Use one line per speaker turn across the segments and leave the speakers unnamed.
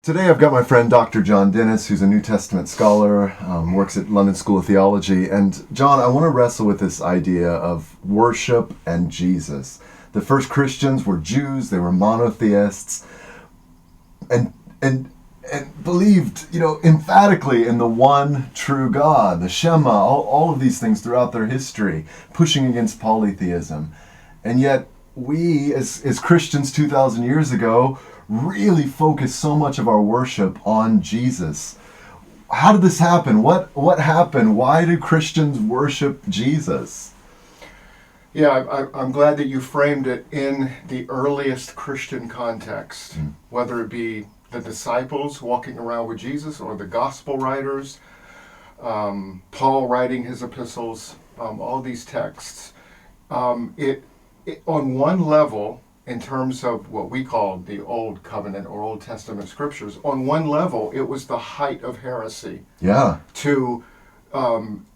Today I've got my friend Dr. John Dennis, who's a New Testament scholar, works at London School of Theology. And John, I want to wrestle with this idea of worship and Jesus. The first Christians were Jews, they were monotheists, and believed, emphatically in the one true God, the Shema, all of these things throughout their history, pushing against polytheism. And yet we, as Christians 2,000 years ago, really focus so much of our worship on Jesus. How did this happen? What happened? Why do Christians worship Jesus?
Yeah, I'm glad that you framed it in the earliest Christian context, whether it be the disciples walking around with Jesus or the gospel writers, Paul writing his epistles, all these texts. It on one level, in terms of what we call the Old Covenant or Old Testament scriptures, on one level, it was the height of heresy.
Yeah.
To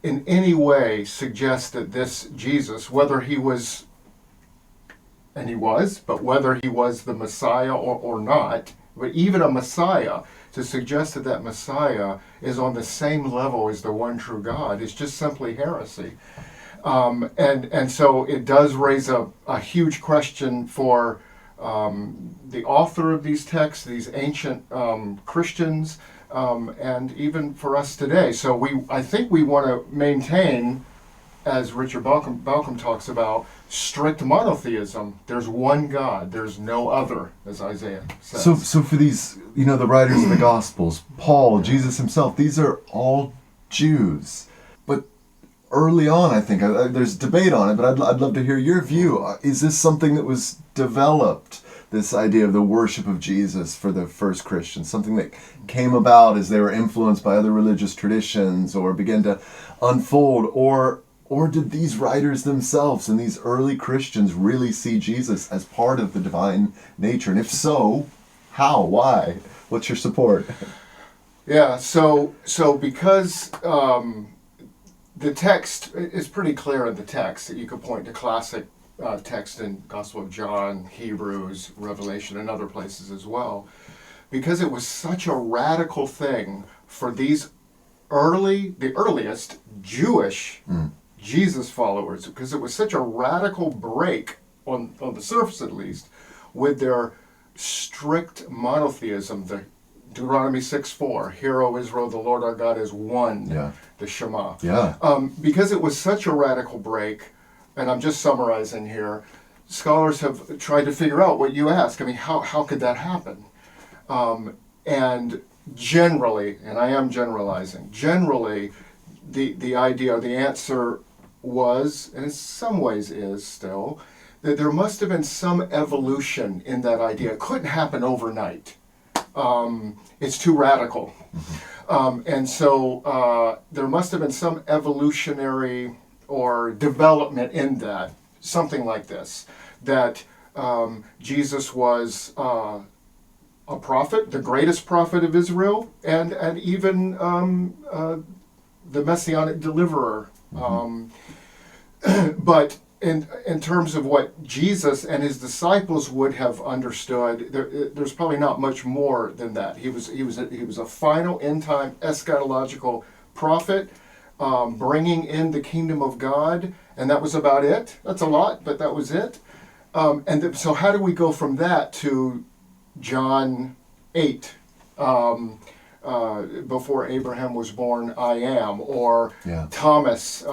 in any way suggest that this Jesus, whether he was, and he was, but whether he was the Messiah or not, but even a Messiah, to suggest that that Messiah is on the same level as the one true God is just simply heresy. And so it does raise a huge question for the author of these texts, these ancient Christians, and even for us today. So I think we want to maintain, as Richard Bauckham talks about, strict monotheism. There's one God, there's no other, as Isaiah says.
So for these, the writers of the Gospels, Paul, Jesus himself, these are all Jews. But early on, I think, there's debate on it, but I'd love to hear your view. Is this something that was developed, this idea of the worship of Jesus for the first Christians, something that came about as they were influenced by other religious traditions or began to unfold, or did these writers themselves and these early Christians really see Jesus as part of the divine nature? And if so, how? Why? What's your support?
Yeah, so because the text is pretty clear in the text that you could point to classic text in Gospel of John, Hebrews, Revelation, and other places as well, because it was such a radical thing for these the earliest Jewish Jesus followers, because it was such a radical break, on the surface at least, with their strict monotheism, the Deuteronomy 6:4, Hear, O Israel, the Lord our God is one, the Shema.
Yeah.
Because it was such a radical break, and I'm just summarizing here, scholars have tried to figure out what you ask. I mean, how could that happen? And generally, and I am generalizing, generally the idea, the answer was, and in some ways is still, that there must have been some evolution in that idea. It couldn't happen overnight. It's too radical. And so there must have been some evolutionary or development in that, something like this, that Jesus was a prophet, the greatest prophet of Israel, and even the messianic deliverer. But in terms of what Jesus and his disciples would have understood, there's probably not much more than that. He was a final end time eschatological prophet, bringing in the kingdom of God, and that was about it. That's a lot, but that was it. So how do we go from that to John 8? Before Abraham was born, I am, or Thomas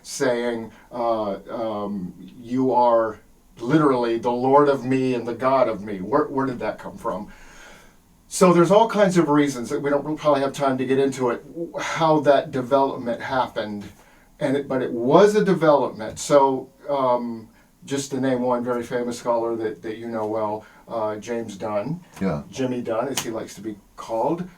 saying, you are literally the Lord of me and the God of me. Where did that come from? So there's all kinds of reasons that we'll probably have time to get into it, how that development happened, but it was a development. So just to name one very famous scholar that you know well, James Dunn, Jimmy Dunn, as he likes to be called.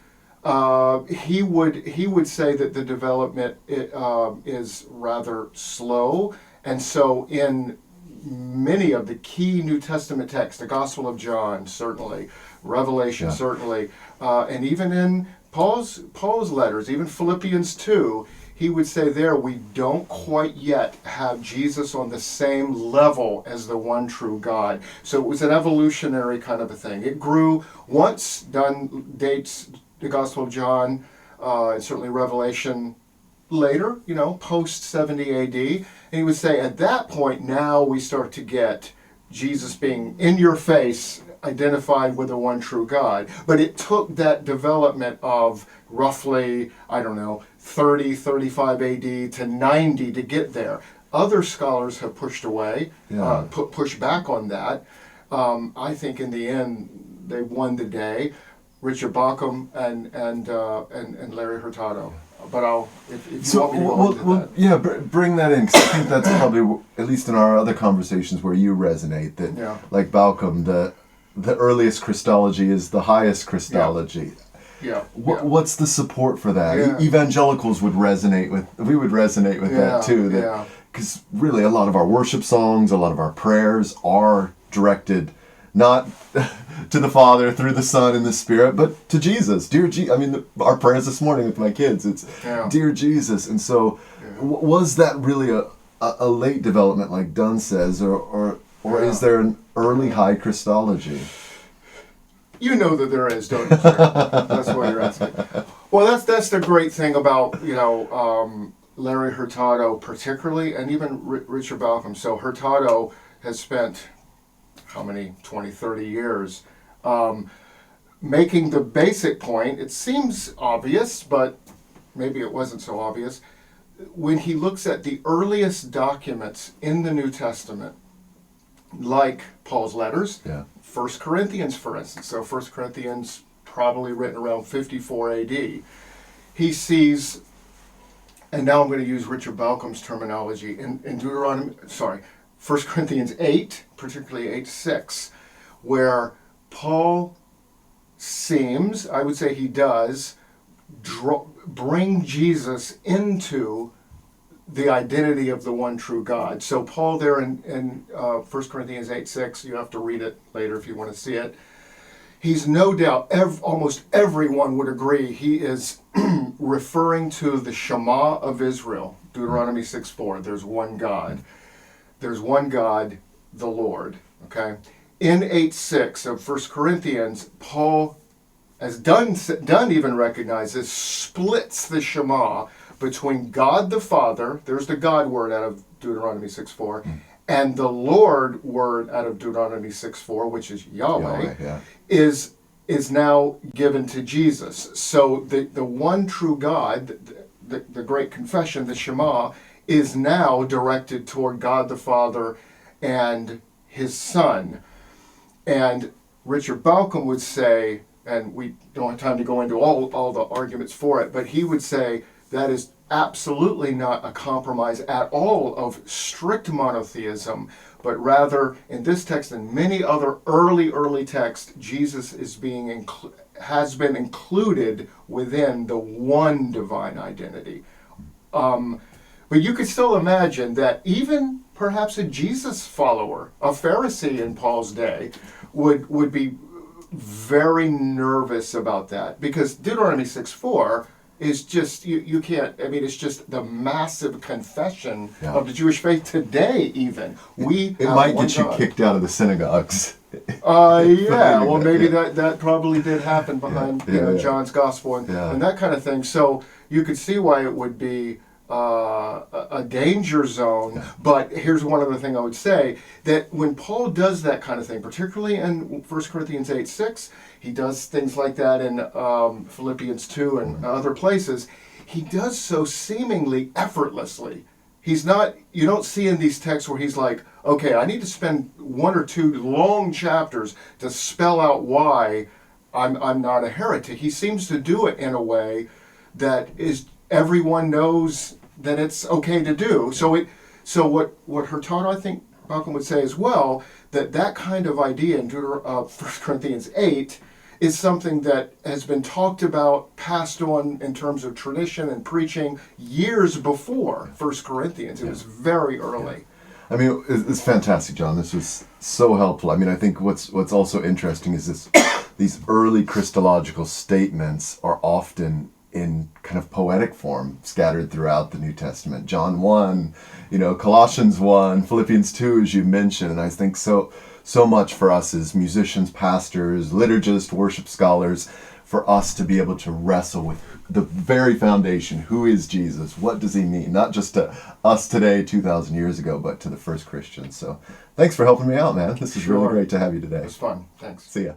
He would say that the development is rather slow, and so in many of the key New Testament texts, the Gospel of John certainly, Revelation certainly, and even in Paul's letters, even Philippians 2, he would say there, we don't quite yet have Jesus on the same level as the one true God. So it was an evolutionary kind of a thing. It grew once. Dunn dates the Gospel of John, and certainly Revelation later, post 70 AD. And he would say at that point, now we start to get Jesus being in your face, identified with the one true God. But it took that development of roughly, 30, 35 AD to 90 to get there. Other scholars have pushed away, pushed back on that. I think in the end, they won the day. Richard Bauckham and Larry Hurtado. But if you want me to go into that.
Yeah, bring that in, because I think that's probably, at least in our other conversations, where you resonate, that like Bauckham, the earliest Christology is the highest Christology. What's the support for that? Evangelicals would resonate with that too. Because really, a lot of our worship songs, a lot of our prayers are directed not to the Father through the Son and the Spirit, but to Jesus. Dear Jesus. I mean, our prayers this morning with my kids, it's Dear Jesus. And so, was that really a late development, like Dunn says, or is there an early high Christology?
You know that there is, don't you, sir? That's what you're asking. Well, that's the great thing about, Larry Hurtado particularly, and even Richard Bauckham. So Hurtado has spent, 20, 30 years, making the basic point. It seems obvious, but maybe it wasn't so obvious. When he looks at the earliest documents in the New Testament, like Paul's letters, 1 Corinthians, for instance. So 1 Corinthians, probably written around 54 AD. He sees, and now I'm going to use Richard Bauckham's terminology, in Deuteronomy, 1 Corinthians 8, particularly 8:6, where Paul seems, I would say he does, bring Jesus into the identity of the one true God. So Paul there in 1 Corinthians 8:6, you have to read it later if you want to see it. He's no doubt, almost everyone would agree, he is referring to the Shema of Israel, Deuteronomy 6:4. There's one God. There's one God, the Lord. Okay? In 8:6 of 1 Corinthians, Paul, as Dunn even recognizes, splits the Shema between God the Father, there's the God word out of Deuteronomy 6:4, and the Lord word out of Deuteronomy 6:4, which is Yahweh, is now given to Jesus. So the one true God, the great confession, the Shema, is now directed toward God the Father and his Son. And Richard Bauckham would say, and we don't have time to go into all the arguments for it, but he would say that is absolutely not a compromise at all of strict monotheism, but rather in this text and many other early texts, Jesus is has been included within the one divine identity. But you could still imagine that even perhaps a Jesus follower, a Pharisee in Paul's day, would be very nervous about that, because Deuteronomy 6:4 is just, you can't, it's just the massive confession of the Jewish faith today even.
It might get you kicked out of the synagogues.
Well, maybe that probably did happen behind John's gospel and that kind of thing. So you could see why it would be a danger zone. But here's one other thing I would say, that when Paul does that kind of thing, particularly in 1 Corinthians 8:6, he does things like that in Philippians 2 and other places, he does so seemingly effortlessly. He's not, you don't see in these texts where he's like, okay, I need to spend 1 or 2 long chapters to spell out why I'm not a heretic. He seems to do it in a way that is, everyone knows that it's okay to do. So what Hurtado, I think Bauckham would say as well, that kind of idea in 1 Corinthians 8 is something that has been talked about, passed on in terms of tradition and preaching years before 1 Corinthians. It was very early.
It's fantastic, John. This was so helpful. I think what's also interesting is these early Christological statements are often in kind of poetic form scattered throughout the New Testament. John 1, Colossians 1, Philippians 2, as you mentioned. And I think so much for us as musicians, pastors, liturgists, worship scholars, for us to be able to wrestle with the very foundation. Who is Jesus? What does he mean? Not just to us today, 2,000 years ago, but to the first Christians. So thanks for helping me out, man. This is really great to have you today.
It was fun. Thanks.
See ya.